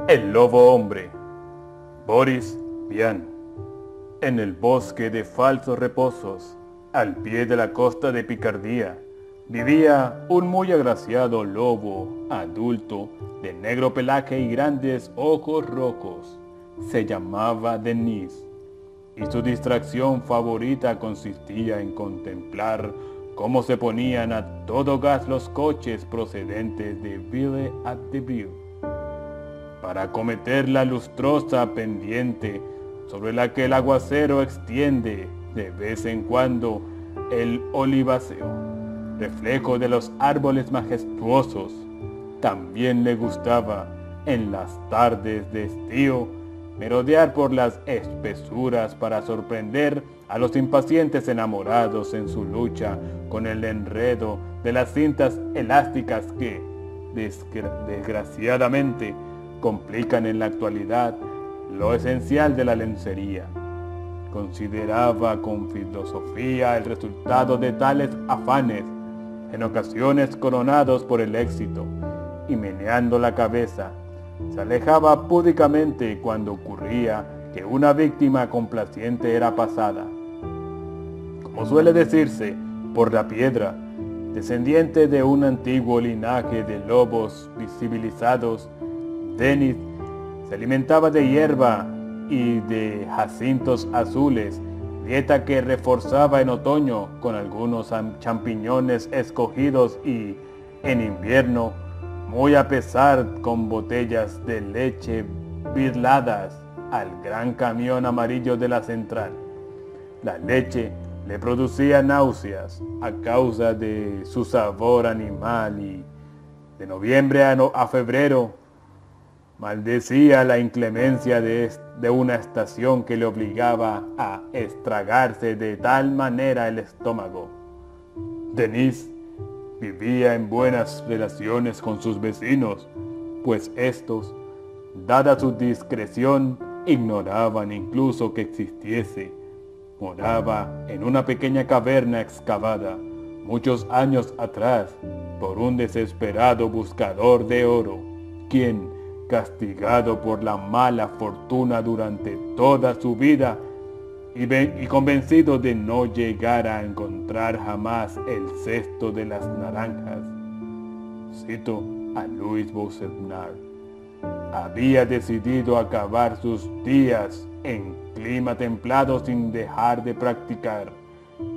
El lobo hombre. Boris Vian. En el bosque de falsos reposos, al pie de la costa de Picardía, vivía un muy agraciado lobo adulto de negro pelaje y grandes ojos rojos. Se llamaba Denis, y su distracción favorita consistía en contemplar cómo se ponían a todo gas los coches procedentes de Ville-at-Deville para acometer la lustrosa pendiente sobre la que el aguacero extiende de vez en cuando el oliváceo, reflejo de los árboles majestuosos. También le gustaba, en las tardes de estío, merodear por las espesuras para sorprender a los impacientes enamorados en su lucha con el enredo de las cintas elásticas que, desgraciadamente, complican en la actualidad lo esencial de la lencería. Consideraba con filosofía el resultado de tales afanes, en ocasiones coronados por el éxito, y meneando la cabeza, se alejaba púdicamente cuando ocurría que una víctima complaciente era pasada. Como suele decirse, por la piedra, descendiente de un antiguo linaje de lobos visibilizados, Denis se alimentaba de hierba y de jacintos azules, dieta que reforzaba en otoño con algunos champiñones escogidos y, en invierno, muy a pesar, con botellas de leche birladas al gran camión amarillo de la central. La leche le producía náuseas a causa de su sabor animal y, de noviembre a febrero, maldecía la inclemencia de una estación que le obligaba a estragarse de tal manera el estómago. Denis vivía en buenas relaciones con sus vecinos, pues estos, dada su discreción, ignoraban incluso que existiese. Moraba en una pequeña caverna excavada muchos años atrás por un desesperado buscador de oro, quien, castigado por la mala fortuna durante toda su vida y convencido de no llegar a encontrar jamás el cesto de las naranjas, cito a Louis Boussingault, había decidido acabar sus días en clima templado sin dejar de practicar,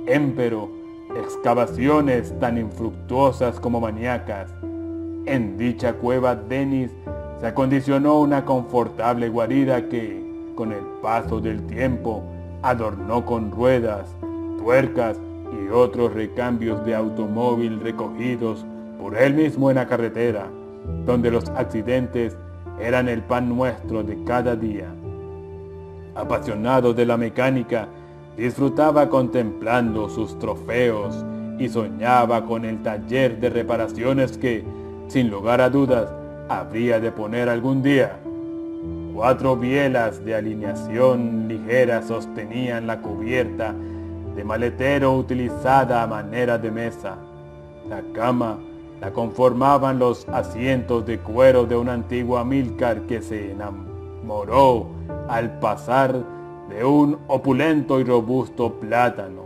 empero, excavaciones tan infructuosas como maníacas. En dicha cueva Denis se acondicionó una confortable guarida que, con el paso del tiempo, adornó con ruedas, tuercas y otros recambios de automóvil recogidos por él mismo en la carretera, donde los accidentes eran el pan nuestro de cada día. Apasionado de la mecánica, disfrutaba contemplando sus trofeos y soñaba con el taller de reparaciones que, sin lugar a dudas, habría de poner algún día. 4 bielas de alineación ligera sostenían la cubierta de maletero utilizada a manera de mesa. La cama la conformaban los asientos de cuero de una antigua Amílcar que se enamoró al pasar de un opulento y robusto plátano,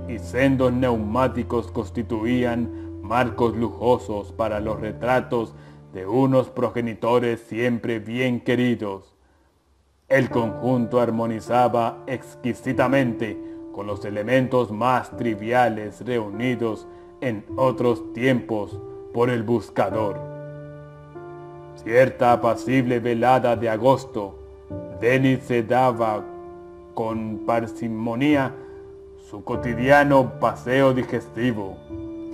y sendos neumáticos constituían marcos lujosos para los retratos de unos progenitores siempre bien queridos. El conjunto armonizaba exquisitamente con los elementos más triviales reunidos en otros tiempos por el buscador. Cierta apacible velada de agosto, Denis se daba con parsimonia su cotidiano paseo digestivo.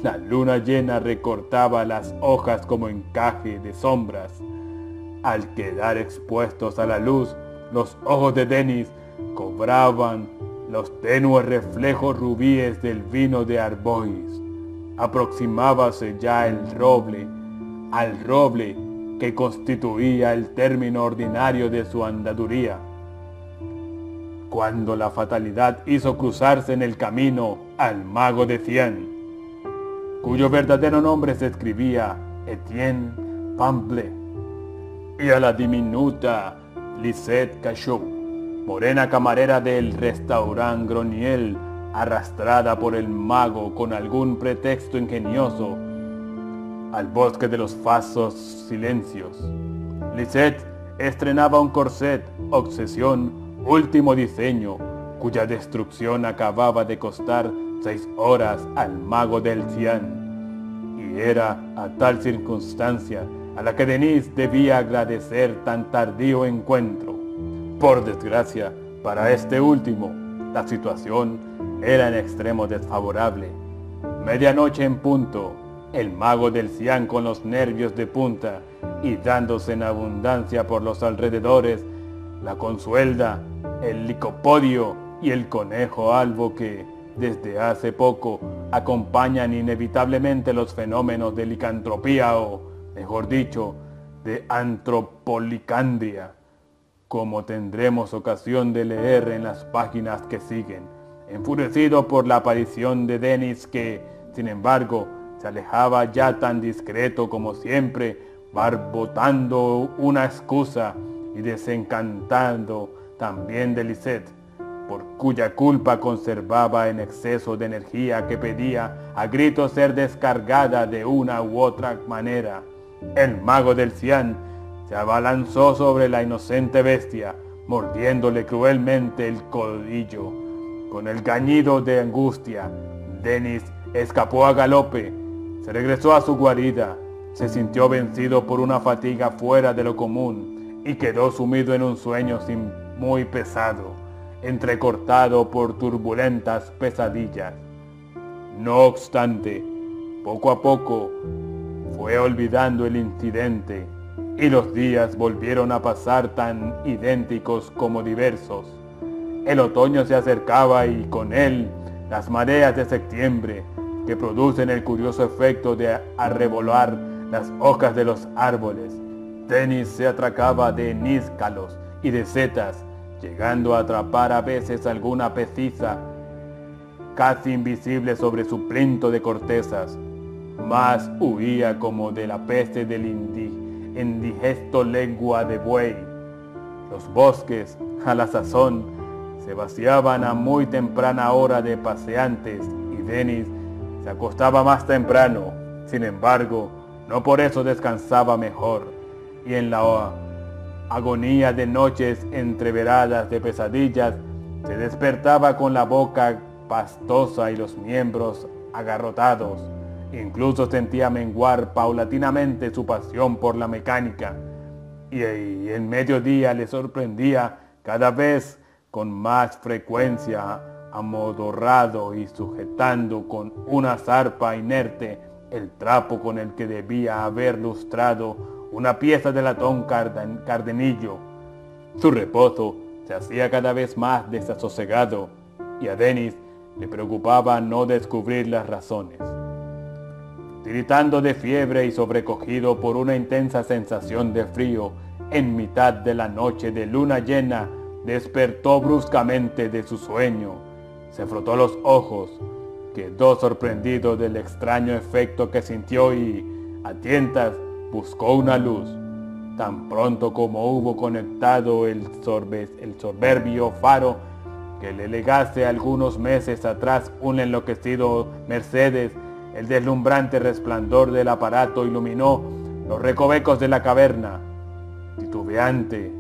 La luna llena recortaba las hojas como encaje de sombras. Al quedar expuestos a la luz, los ojos de Denis cobraban los tenues reflejos rubíes del vino de Arbois. Aproximábase ya al roble que constituía el término ordinario de su andaduría, cuando la fatalidad hizo cruzarse en el camino al mago de Cien, cuyo verdadero nombre se escribía Etienne Pamble. y a la diminuta Lisette Cachot, morena camarera del restaurant Groniel, arrastrada por el mago con algún pretexto ingenioso al bosque de los falsos silencios. Lisette estrenaba un corset, obsesión, último diseño, cuya destrucción acababa de costar 6 horas al mago del Cian. Y era a tal circunstancia a la que Denise debía agradecer tan tardío encuentro. Por desgracia, para este último, la situación era en extremo desfavorable. Medianoche en punto, el mago del Cian, con los nervios de punta y dándose en abundancia por los alrededores, la Consuelda, el Licopodio y el conejo albo que, desde hace poco, acompañan inevitablemente los fenómenos de licantropía o, mejor dicho, de antropolicandria, como tendremos ocasión de leer en las páginas que siguen, enfurecido por la aparición de Denis que, sin embargo, se alejaba ya tan discreto como siempre, barbotando una excusa y desencantando también de Lisette, por cuya culpa conservaba en exceso de energía que pedía a gritos ser descargada de una u otra manera. El mago del Cian se abalanzó sobre la inocente bestia, mordiéndole cruelmente el codillo. Con el gañido de angustia, Denis escapó a galope, se regresó a su guarida, se sintió vencido por una fatiga fuera de lo común y quedó sumido en un sueño muy pesado, entrecortado por turbulentas pesadillas. No obstante, poco a poco fue olvidando el incidente y los días volvieron a pasar tan idénticos como diversos. El otoño se acercaba y con él las mareas de septiembre, que producen el curioso efecto de arrebolar las hojas de los árboles. Denis se atracaba de níscalos y de setas, llegando a atrapar a veces alguna peciza casi invisible sobre su plinto de cortezas, mas huía como de la peste del indigesto lengua de buey. Los bosques, a la sazón, se vaciaban a muy temprana hora de paseantes y Denis se acostaba más temprano. Sin embargo, no por eso descansaba mejor, y en la agonía de noches entreveradas de pesadillas, se despertaba con la boca pastosa y los miembros agarrotados. Incluso sentía menguar paulatinamente su pasión por la mecánica, y en mediodía le sorprendía cada vez con más frecuencia, amodorrado y sujetando con una zarpa inerte el trapo con el que debía haber lustrado una pieza de latón cardenillo. Su reposo se hacía cada vez más desasosegado y a Denis le preocupaba no descubrir las razones. Tiritando de fiebre y sobrecogido por una intensa sensación de frío, en mitad de la noche de luna llena, despertó bruscamente de su sueño. Se frotó los ojos, quedó sorprendido del extraño efecto que sintió y, a tientas, buscó una luz. Tan pronto como hubo conectado el soberbio faro que le legase algunos meses atrás un enloquecido Mercedes, el deslumbrante resplandor del aparato iluminó los recovecos de la caverna. Titubeante,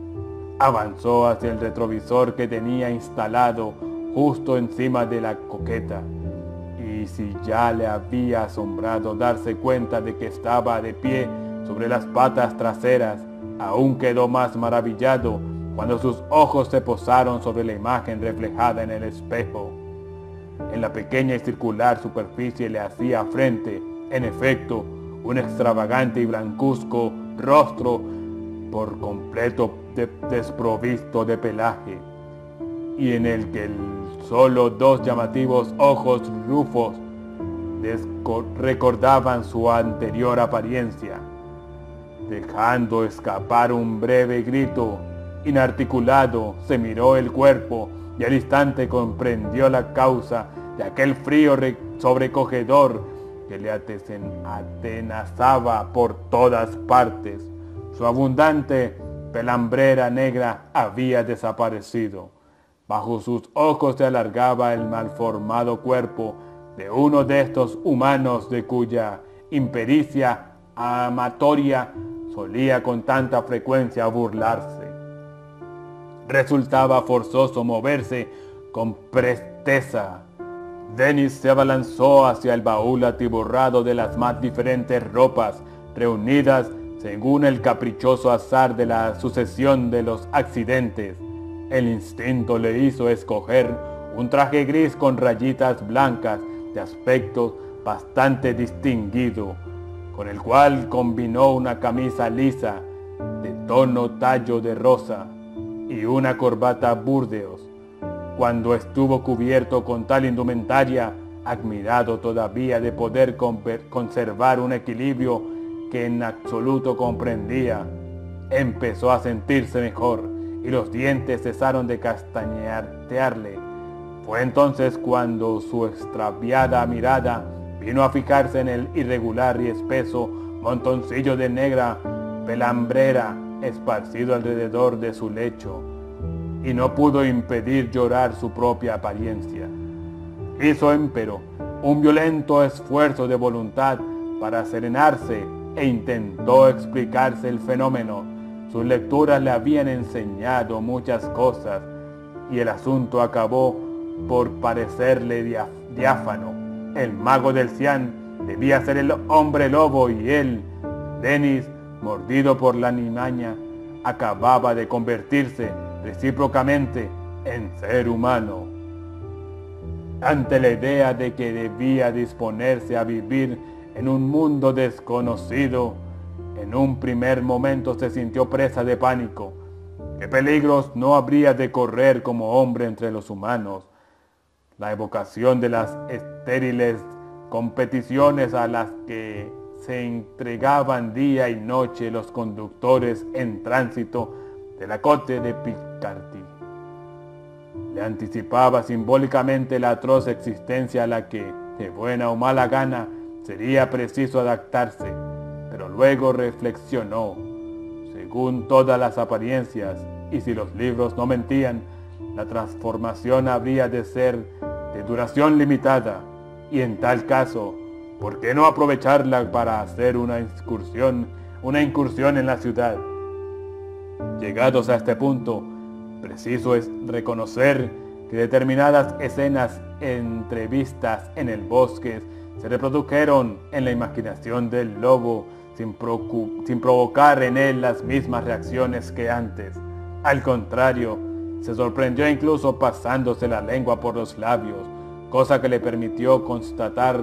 avanzó hacia el retrovisor que tenía instalado justo encima de la coqueta. Y si ya le había asombrado darse cuenta de que estaba de pie sobre las patas traseras, aún quedó más maravillado cuando sus ojos se posaron sobre la imagen reflejada en el espejo. En la pequeña y circular superficie le hacía frente, en efecto, un extravagante y blancuzco rostro por completo desprovisto de pelaje, y en el que solo 2 llamativos ojos rufos recordaban su anterior apariencia. Dejando escapar un breve grito inarticulado, se miró el cuerpo y al instante comprendió la causa de aquel frío sobrecogedor que le atenazaba por todas partes. Su abundante pelambrera negra había desaparecido. Bajo sus ojos se alargaba el malformado cuerpo de uno de estos humanos de cuya impericia amatoria solía con tanta frecuencia burlarse. Resultaba forzoso moverse con presteza. Denis se abalanzó hacia el baúl atiborrado de las más diferentes ropas, reunidas según el caprichoso azar de la sucesión de los accidentes. El instinto le hizo escoger un traje gris con rayitas blancas de aspecto bastante distinguido, con el cual combinó una camisa lisa de tono tallo de rosa y una corbata burdeos. Cuando estuvo cubierto con tal indumentaria, admirado todavía de poder conservar un equilibrio que en absoluto comprendía, empezó a sentirse mejor y los dientes cesaron de castañetearle. Fue entonces cuando su extraviada mirada vino a fijarse en el irregular y espeso montoncillo de negra pelambrera esparcido alrededor de su lecho, y no pudo impedir llorar su propia apariencia. Hizo, empero, un violento esfuerzo de voluntad para serenarse e intentó explicarse el fenómeno. Sus lecturas le habían enseñado muchas cosas y el asunto acabó por parecerle diáfano. El mago del Cian debía ser el hombre lobo y él, Denis, mordido por la limaña, acababa de convertirse recíprocamente en ser humano. Ante la idea de que debía disponerse a vivir en un mundo desconocido, en un primer momento se sintió presa de pánico. ¿Qué peligros no habría de correr como hombre entre los humanos? La evocación de las estériles competiciones a las que se entregaban día y noche los conductores en tránsito de la Côte de Picardy le anticipaba simbólicamente la atroz existencia a la que, de buena o mala gana, sería preciso adaptarse, pero luego reflexionó. Según todas las apariencias, y si los libros no mentían, la transformación habría de ser de duración limitada, y en tal caso, ¿por qué no aprovecharla para hacer una incursión en la ciudad? Llegados a este punto, preciso es reconocer que determinadas escenas entrevistas en el bosque se reprodujeron en la imaginación del lobo sin provocar en él las mismas reacciones que antes. Al contrario, se sorprendió incluso pasándose la lengua por los labios, cosa que le permitió constatar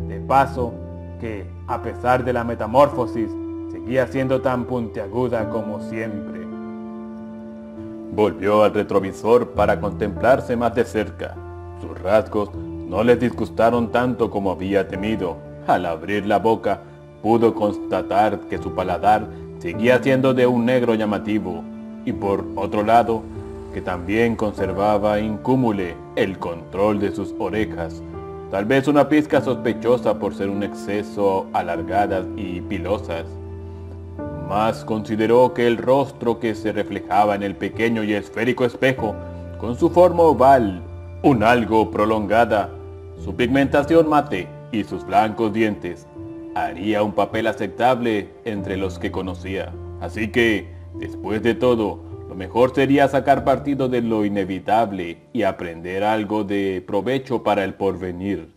de paso que, a pesar de la metamorfosis, seguía siendo tan puntiaguda como siempre. Volvió al retrovisor para contemplarse más de cerca. Sus rasgos no les disgustaron tanto como había temido. Al abrir la boca, pudo constatar que su paladar seguía siendo de un negro llamativo, y por otro lado, que también conservaba incúmule el control de sus orejas, tal vez una pizca sospechosa por ser un exceso alargadas y pilosas. Mas consideró que el rostro que se reflejaba en el pequeño y esférico espejo, con su forma oval, un algo prolongada, su pigmentación mate y sus blancos dientes, haría un papel aceptable entre los que conocía. Así que, después de todo, lo mejor sería sacar partido de lo inevitable y aprender algo de provecho para el porvenir.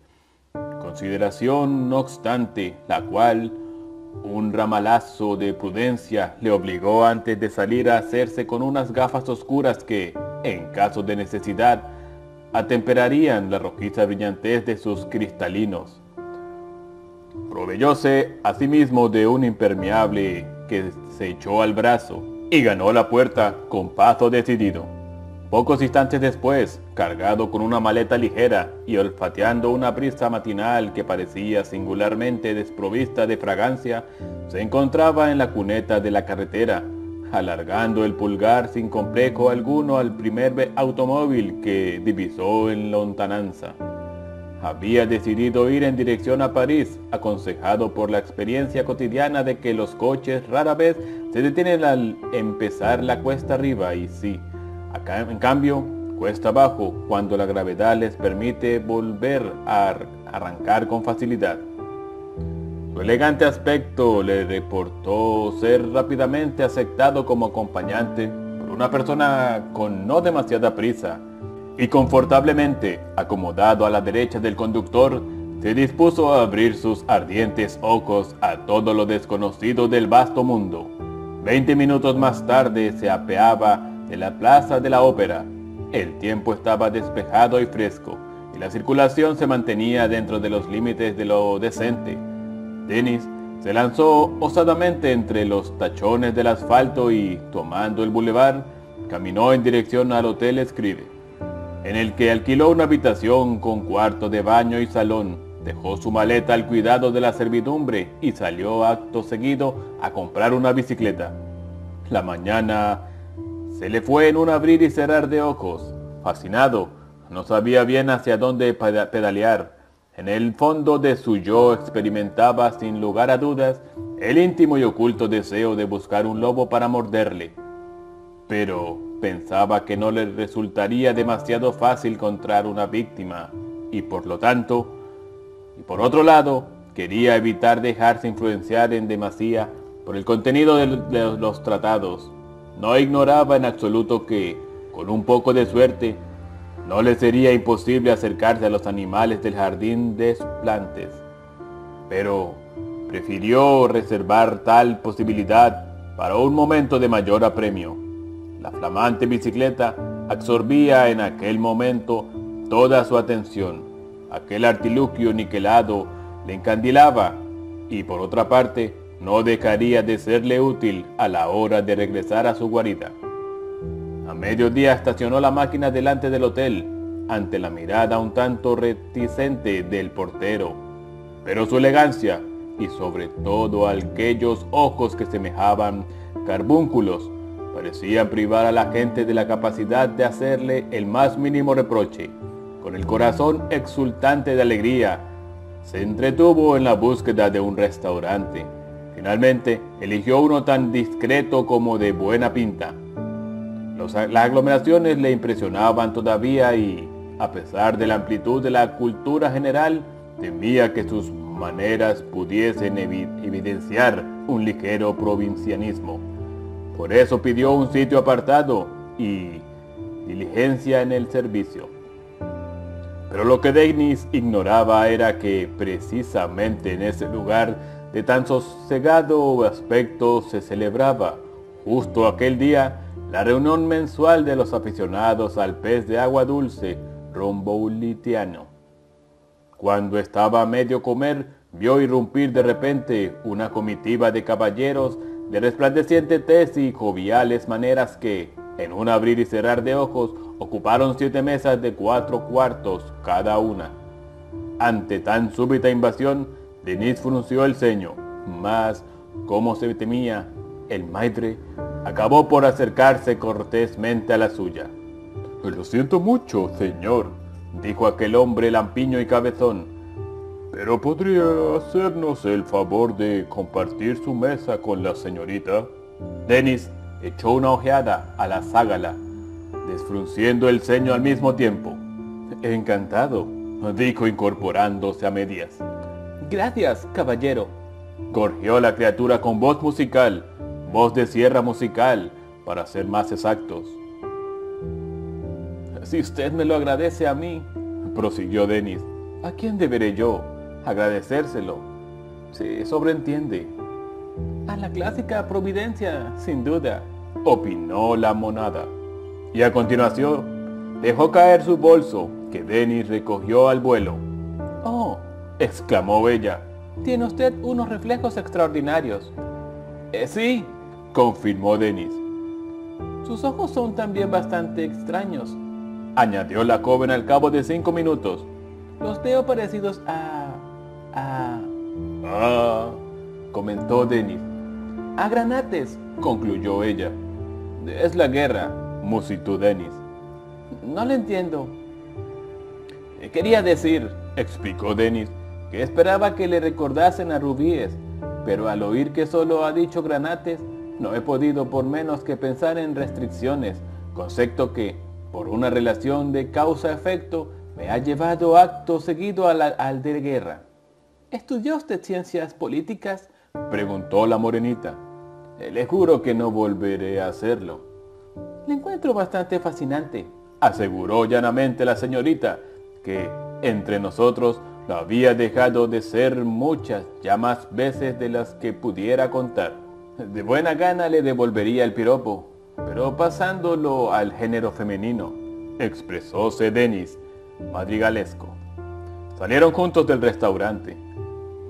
Consideración, no obstante, la cual un ramalazo de prudencia le obligó antes de salir a hacerse con unas gafas oscuras que, en caso de necesidad, atemperarían la rojiza brillantez de sus cristalinos. Proveyóse asimismo de un impermeable que se echó al brazo y ganó la puerta con paso decidido. Pocos instantes después, cargado con una maleta ligera y olfateando una brisa matinal que parecía singularmente desprovista de fragancia, se encontraba en la cuneta de la carretera, alargando el pulgar sin complejo alguno al primer automóvil que divisó en lontananza. había decidido ir en dirección a París, aconsejado por la experiencia cotidiana de que los coches rara vez se detienen al empezar la cuesta arriba y sí, acá en cambio, cuesta abajo cuando la gravedad les permite volver a arrancar con facilidad. Su elegante aspecto le reportó ser rápidamente aceptado como acompañante por una persona con no demasiada prisa, y confortablemente acomodado a la derecha del conductor, se dispuso a abrir sus ardientes ojos a todo lo desconocido del vasto mundo. 20 minutos más tarde se apeaba de la plaza de la ópera. El tiempo estaba despejado y fresco, y la circulación se mantenía dentro de los límites de lo decente. Denis se lanzó osadamente entre los tachones del asfalto y, tomando el bulevar, caminó en dirección al Hotel Escribe, en el que alquiló una habitación con cuarto de baño y salón, dejó su maleta al cuidado de la servidumbre y salió acto seguido a comprar una bicicleta. La mañana se le fue en un abrir y cerrar de ojos. Fascinado, no sabía bien hacia dónde pedalear. En el fondo de su yo experimentaba sin lugar a dudas el íntimo y oculto deseo de buscar un lobo para morderle. Pero pensaba que no le resultaría demasiado fácil encontrar una víctima y por lo tanto, y por otro lado, quería evitar dejarse influenciar en demasía por el contenido de los tratados. No ignoraba en absoluto que, con un poco de suerte, no le sería imposible acercarse a los animales del jardín de plantes, pero prefirió reservar tal posibilidad para un momento de mayor apremio. La flamante bicicleta absorbía en aquel momento toda su atención. Aquel artilugio niquelado le encandilaba y por otra parte no dejaría de serle útil a la hora de regresar a su guarida. A mediodía estacionó la máquina delante del hotel, ante la mirada un tanto reticente del portero, pero su elegancia y sobre todo aquellos ojos que semejaban carbúnculos parecían privar a la gente de la capacidad de hacerle el más mínimo reproche. Con el corazón exultante de alegría, se entretuvo en la búsqueda de un restaurante. Finalmente, eligió uno tan discreto como de buena pinta. Las aglomeraciones le impresionaban todavía y, a pesar de la amplitud de la cultura general, temía que sus maneras pudiesen evidenciar un ligero provincianismo. Por eso pidió un sitio apartado y diligencia en el servicio. Pero lo que Denis ignoraba era que precisamente en ese lugar de tan sosegado aspecto se celebraba, justo aquel día, la reunión mensual de los aficionados al pez de agua dulce romboulitiano. Cuando estaba a medio comer, vio irrumpir de repente una comitiva de caballeros de resplandeciente tez y joviales maneras que, en un abrir y cerrar de ojos, ocuparon 7 mesas de 4 cuartos cada una. Ante tan súbita invasión, Denis frunció el ceño, mas, como se temía, el maître acabó por acercarse cortésmente a la suya. «Lo siento mucho, señor», dijo aquel hombre lampiño y cabezón, «pero ¿podría hacernos el favor de compartir su mesa con la señorita?» Denis echó una ojeada a la ságala, desfrunciendo el ceño al mismo tiempo. «Encantado», dijo incorporándose a medias. «Gracias, caballero», gorjeó la criatura con voz musical, voz de sierra musical, para ser más exactos. «Si usted me lo agradece a mí», prosiguió Denis, «¿a quién deberé yo agradecérselo? Se sobreentiende». «A la clásica providencia, sin duda», opinó la monada. Y a continuación dejó caer su bolso, que Denis recogió al vuelo. «Oh», exclamó ella, «tiene usted unos reflejos extraordinarios». Sí», confirmó Denis. «Sus ojos son también bastante extraños», añadió la joven al cabo de 5 minutos. «Los veo parecidos comentó Denis. «A granates», concluyó ella. «Es la guerra», musitó Denis. «No le entiendo». Quería decir, explicó Denis, que esperaba que le recordasen a Rubíes, pero al oír que solo ha dicho granates, no he podido por menos que pensar en restricciones, concepto que, por una relación de causa-efecto, me ha llevado acto seguido al de guerra. ¿Estudió usted ciencias políticas?, preguntó la morenita. Le juro que no volveré a hacerlo. Le encuentro bastante fascinante, aseguró llanamente la señorita, que entre nosotros lo había dejado de ser muchas, ya más veces de las que pudiera contar. De buena gana le devolvería el piropo, pero pasándolo al género femenino, expresóse Denis, madrigalesco. Salieron juntos del restaurante.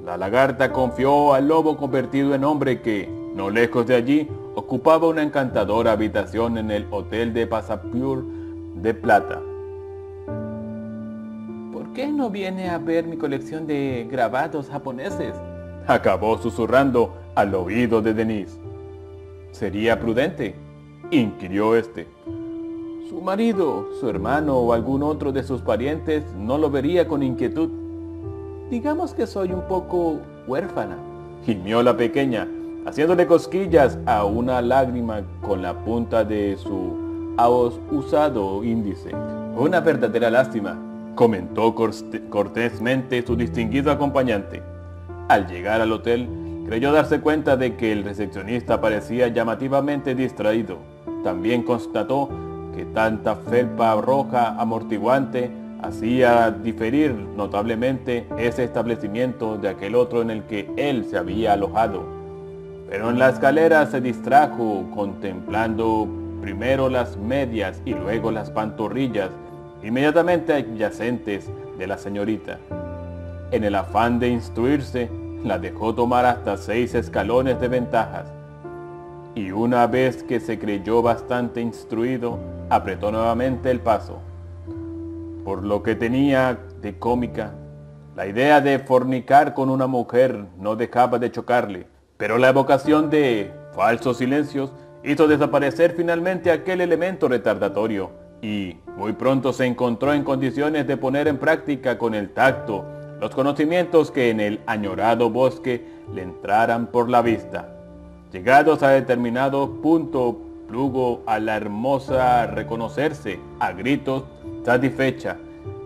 La lagarta confió al lobo convertido en hombre que, no lejos de allí, ocupaba una encantadora habitación en el hotel de Passapure de Plata. ¿Por qué no viene a ver mi colección de grabados japoneses?, acabó susurrando al oído de Denis. ¿Sería prudente?, inquirió este. Su marido, su hermano o algún otro de sus parientes no lo vería con inquietud. Digamos que soy un poco huérfana, gimió la pequeña, haciéndole cosquillas a una lágrima con la punta de su usado índice. Una verdadera lástima, comentó cortésmente su distinguido acompañante. Al llegar al hotel, creyó darse cuenta de que el recepcionista parecía llamativamente distraído. También constató que tanta felpa roja amortiguante hacía diferir notablemente ese establecimiento de aquel otro en el que él se había alojado. Pero en la escalera se distrajo contemplando primero las medias y luego las pantorrillas inmediatamente adyacentes de la señorita. En el afán de instruirse, la dejó tomar hasta 6 escalones de ventajas, y una vez que se creyó bastante instruido, apretó nuevamente el paso. Por lo que tenía de cómica, la idea de fornicar con una mujer no dejaba de chocarle, pero la evocación de falsos silencios hizo desaparecer finalmente aquel elemento retardatorio, y muy pronto se encontró en condiciones de poner en práctica con el tacto los conocimientos que en el añorado bosque le entraran por la vista. Llegados a determinado punto, plugo a la hermosa reconocerse a gritos satisfecha,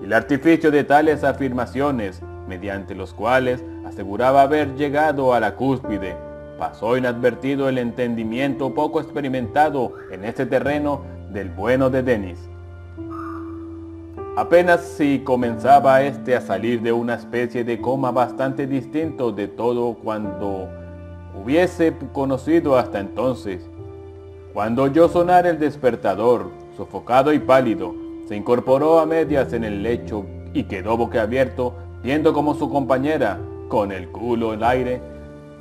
y el artificio de tales afirmaciones, mediante los cuales aseguraba haber llegado a la cúspide, pasó inadvertido el entendimiento poco experimentado en este terreno del bueno de Denis. Apenas si comenzaba este a salir de una especie de coma bastante distinto de todo cuando hubiese conocido hasta entonces. Cuando oyó sonar el despertador, sofocado y pálido, se incorporó a medias en el lecho y quedó boquiabierto, viendo como su compañera, con el culo en el aire,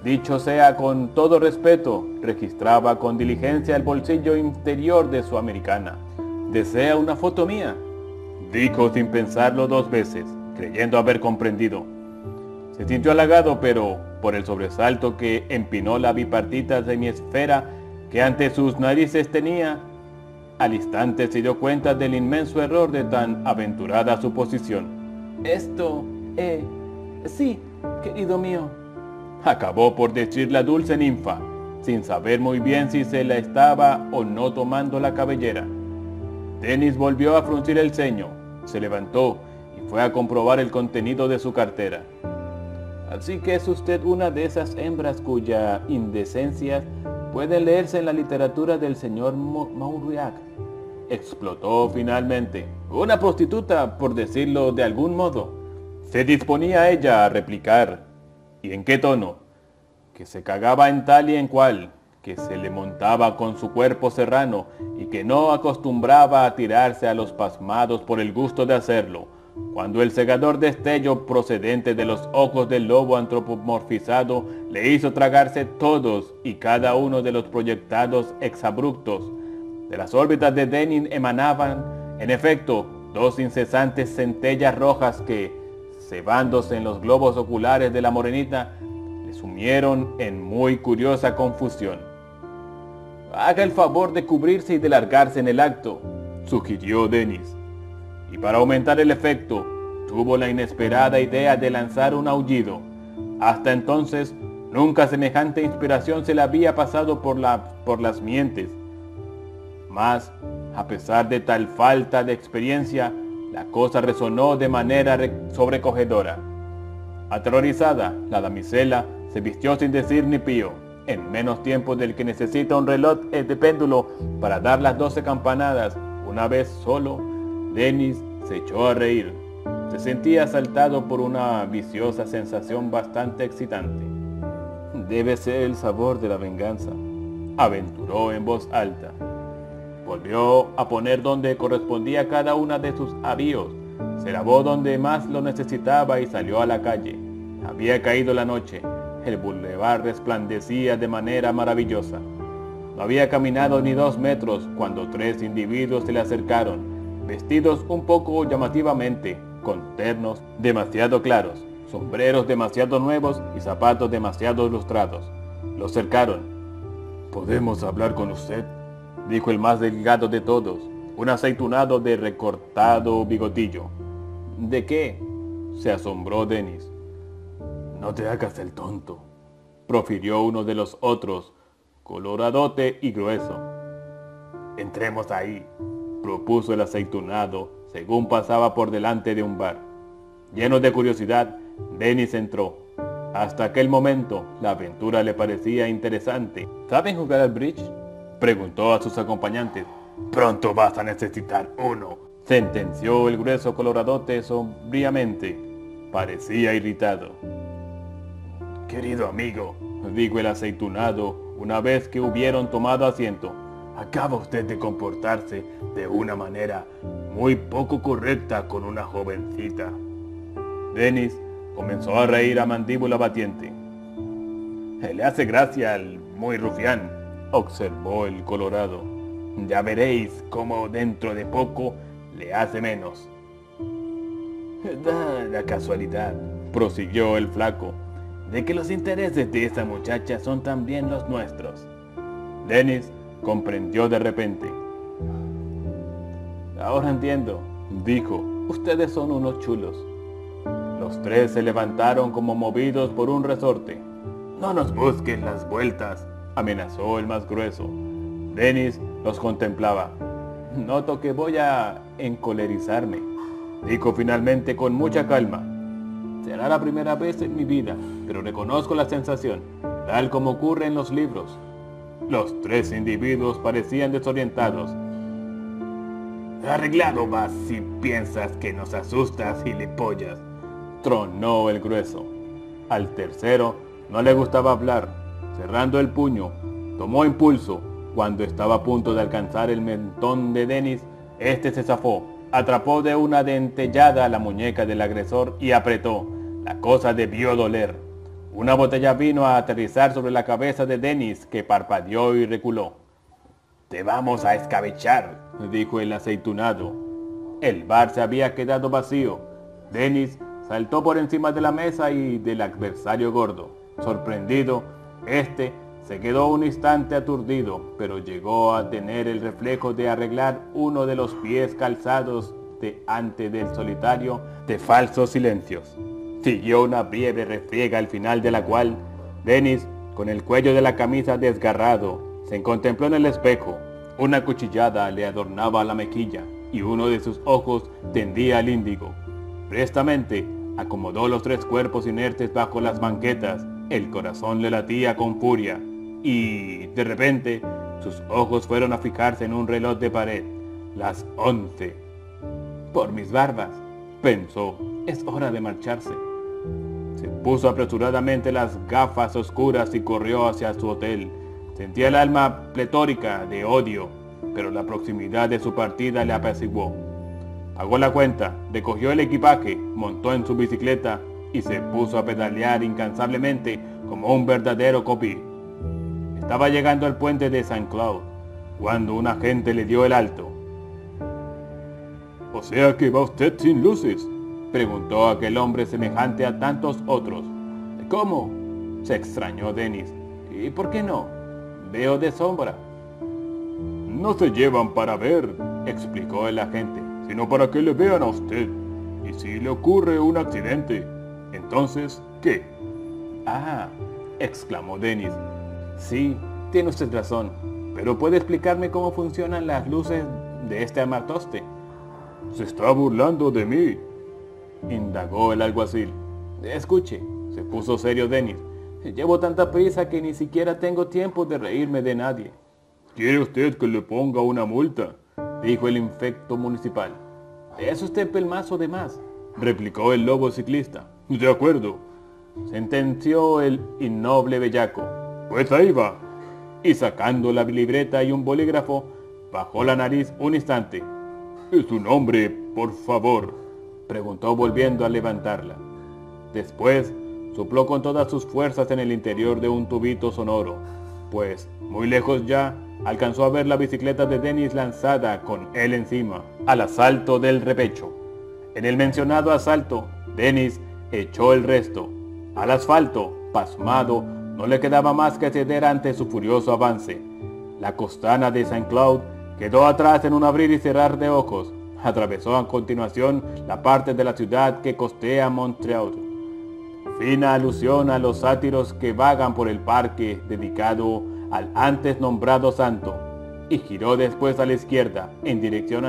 dicho sea con todo respeto, registraba con diligencia el bolsillo interior de su americana. ¿Desea una foto mía?, dijo sin pensarlo 2 veces, creyendo haber comprendido. Se sintió halagado, pero por el sobresalto que empinó la bipartita semiesfera que ante sus narices tenía, al instante se dio cuenta del inmenso error de tan aventurada suposición. Sí, querido mío, acabó por decir la dulce ninfa, sin saber muy bien si se la estaba o no tomando la cabellera. Denis volvió a fruncir el ceño, se levantó y fue a comprobar el contenido de su cartera. Así que es usted una de esas hembras cuya indecencia puede leerse en la literatura del señor Mauriac, explotó finalmente. Una prostituta, por decirlo de algún modo. Se disponía ella a replicar. ¿Y en qué tono? Que se cagaba en tal y en cual, que se le montaba con su cuerpo serrano y que no acostumbraba a tirarse a los pasmados por el gusto de hacerlo, cuando el cegador destello procedente de los ojos del lobo antropomorfizado le hizo tragarse todos y cada uno de los proyectados exabruptos. De las órbitas de Denis emanaban, en efecto, 2 incesantes centellas rojas que, cebándose en los globos oculares de la morenita, le sumieron en muy curiosa confusión. «Haga el favor de cubrirse y de largarse en el acto», sugirió Denis. Y para aumentar el efecto, tuvo la inesperada idea de lanzar un aullido. Hasta entonces, nunca semejante inspiración se le había pasado por las mientes. Mas, a pesar de tal falta de experiencia, la cosa resonó de manera sobrecogedora. Aterrorizada, la damisela se vistió sin decir ni pío. En menos tiempo del que necesita un reloj de péndulo para dar las 12 campanadas, una vez solo, Denis se echó a reír. Se sentía asaltado por una viciosa sensación bastante excitante. Debe ser el sabor de la venganza, aventuró en voz alta. Volvió a poner donde correspondía cada una de sus avíos, se lavó donde más lo necesitaba y salió a la calle. Había caído la noche, el bulevar resplandecía de manera maravillosa. No había caminado ni 2 metros cuando 3 individuos se le acercaron, vestidos un poco llamativamente, con ternos demasiado claros, sombreros demasiado nuevos y zapatos demasiado lustrados. Lo cercaron. «¿Podemos hablar con usted?», dijo el más delgado de todos, un aceitunado de recortado bigotillo. «¿De qué?», se asombró Denis. «No te hagas el tonto», profirió uno de los otros, coloradote y grueso. «Entremos ahí», propuso el aceitunado, según pasaba por delante de un bar. Lleno de curiosidad, Denis entró. Hasta aquel momento, la aventura le parecía interesante. «¿Saben jugar al bridge?», preguntó a sus acompañantes. «Pronto vas a necesitar uno», sentenció el grueso coloradote sombríamente. Parecía irritado. «Querido amigo», dijo el aceitunado, una vez que hubieron tomado asiento, «acaba usted de comportarse de una manera muy poco correcta con una jovencita». Denis comenzó a reír a mandíbula batiente. «Le hace gracia al muy rufián», observó el colorado. «Ya veréis cómo dentro de poco le hace menos». «Da la casualidad», prosiguió el flaco, «de que los intereses de esa muchacha son también los nuestros». Denis comprendió de repente. «Ahora entiendo», dijo, «ustedes son unos chulos». Los 3 se levantaron como movidos por un resorte. «No nos busques las vueltas», amenazó el más grueso. Denis los contemplaba. «Noto que voy a encolerizarme», dijo finalmente con mucha calma. «Será la primera vez en mi vida, pero reconozco la sensación, tal como ocurre en los libros». Los 3 individuos parecían desorientados. «Arreglado vas si piensas que nos asustas, gilipollas», tronó el grueso. Al tercero no le gustaba hablar. Cerrando el puño, tomó impulso. Cuando estaba a punto de alcanzar el mentón de Denis, este se zafó, atrapó de una dentellada la muñeca del agresor y apretó. La cosa debió doler. Una botella vino a aterrizar sobre la cabeza de Denis, que parpadeó y reculó. «Te vamos a escabechar», dijo el aceitunado. El bar se había quedado vacío. Denis saltó por encima de la mesa y del adversario gordo. Sorprendido, este se quedó un instante aturdido, pero llegó a tener el reflejo de arreglar uno de los pies calzados ante del solitario de falsos silencios. Siguió una breve refriega, al final de la cual Denis, con el cuello de la camisa desgarrado, se contempló en el espejo. Una cuchillada le adornaba la mejilla y uno de sus ojos tendía al índigo. Prestamente acomodó los 3 cuerpos inertes bajo las banquetas. El corazón le latía con furia y, de repente, sus ojos fueron a fijarse en un reloj de pared. Las 11. «Por mis barbas», pensó, «es hora de marcharse». Se puso apresuradamente las gafas oscuras y corrió hacia su hotel. Sentía el alma pletórica de odio, pero la proximidad de su partida le apaciguó. Pagó la cuenta, recogió el equipaje, montó en su bicicleta y se puso a pedalear incansablemente como un verdadero copí. Estaba llegando al puente de Saint Cloud cuando un agente le dio el alto. «¿O sea que va usted sin luces?», preguntó aquel hombre semejante a tantos otros. «¿Cómo?», se extrañó Denis. «¿Y por qué no? Veo de sombra». «No se llevan para ver», explicó el agente, «sino para que le vean a usted. ¿Y si le ocurre un accidente? Entonces, ¿qué? Ah, exclamó Dennis. Sí, tiene usted razón, pero ¿puede explicarme cómo funcionan las luces de este armatoste? ¿Se está burlando de mí?, indagó el alguacil. Escuche, se puso serio Dennis. Llevo tanta prisa que ni siquiera tengo tiempo de reírme de nadie. ¿Quiere usted que le ponga una multa?, dijo el infecto municipal. Es usted pelmazo de más, replicó el lobo ciclista. De acuerdo, sentenció el innoble bellaco. Pues ahí va. Y sacando la libreta y un bolígrafo, bajó la nariz un instante. ¿Su nombre, por favor?, preguntó volviendo a levantarla. Después, sopló con todas sus fuerzas en el interior de un tubito sonoro, pues, muy lejos ya, alcanzó a ver la bicicleta de Dennis lanzada con él encima, al asalto del repecho. En el mencionado asalto, Dennis echó el resto. Al asfalto, pasmado, no le quedaba más que ceder ante su furioso avance. La costana de Saint Cloud quedó atrás en un abrir y cerrar de ojos. Atravesó a continuación la parte de la ciudad que costea Montreal. Fina alusión a los sátiros que vagan por el parque dedicado al antes nombrado santo, y giró después a la izquierda en dirección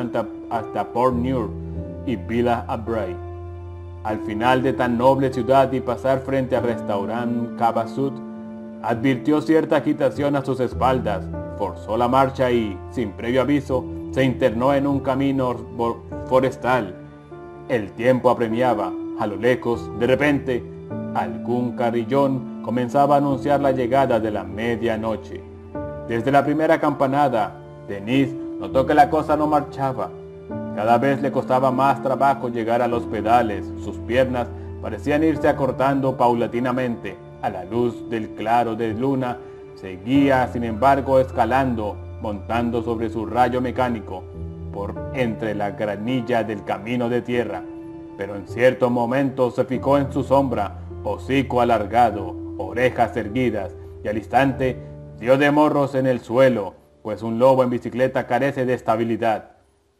hasta Port Neuf y Villa Abray. Al final de tan noble ciudad y pasar frente al restaurante Cabasut, advirtió cierta agitación a sus espaldas, forzó la marcha y, sin previo aviso, se internó en un camino forestal. El tiempo apremiaba. A lo lejos, de repente, algún carrillón comenzaba a anunciar la llegada de la medianoche. Desde la primera campanada, Dennis notó que la cosa no marchaba. Cada vez le costaba más trabajo llegar a los pedales. Sus piernas parecían irse acortando paulatinamente. A la luz del claro de luna, seguía, sin embargo, escalando, montando sobre su rayo mecánico, por entre la granilla del camino de tierra. Pero en cierto momento se fijó en su sombra, hocico alargado, orejas erguidas, y al instante dio de morros en el suelo, pues un lobo en bicicleta carece de estabilidad.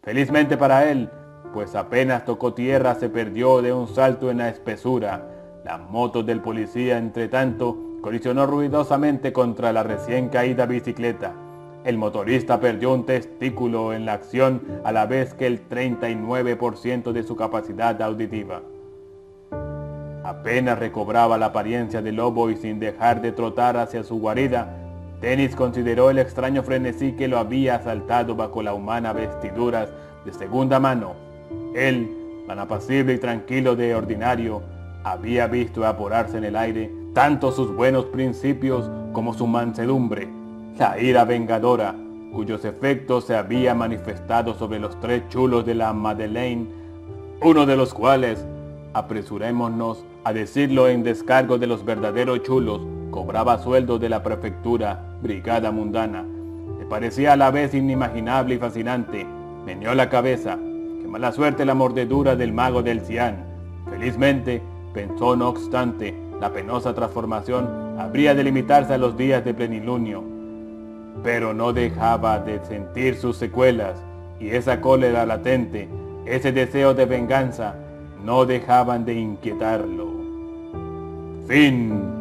Felizmente para él, pues apenas tocó tierra se perdió de un salto en la espesura. La moto del policía, entre tanto, colisionó ruidosamente contra la recién caída bicicleta. El motorista perdió un testículo en la acción a la vez que el 39% de su capacidad auditiva. Apenas recobraba la apariencia de lobo y sin dejar de trotar hacia su guarida, Dennis consideró el extraño frenesí que lo había asaltado bajo la humana vestiduras de segunda mano. Él, tan apacible y tranquilo de ordinario, había visto evaporarse en el aire tanto sus buenos principios como su mansedumbre, la ira vengadora, cuyos efectos se había manifestado sobre los tres chulos de la Madeleine, uno de los cuales, apresurémonos a decirlo en descargo de los verdaderos chulos, cobraba sueldo de la prefectura, brigada mundana. Le parecía a la vez inimaginable y fascinante. Meneó la cabeza. Qué mala suerte la mordedura del mago del Cian. Felizmente, pensó no obstante, la penosa transformación habría de limitarse a los días de plenilunio. Pero no dejaba de sentir sus secuelas, y esa cólera latente, ese deseo de venganza, no dejaban de inquietarlo. Fin.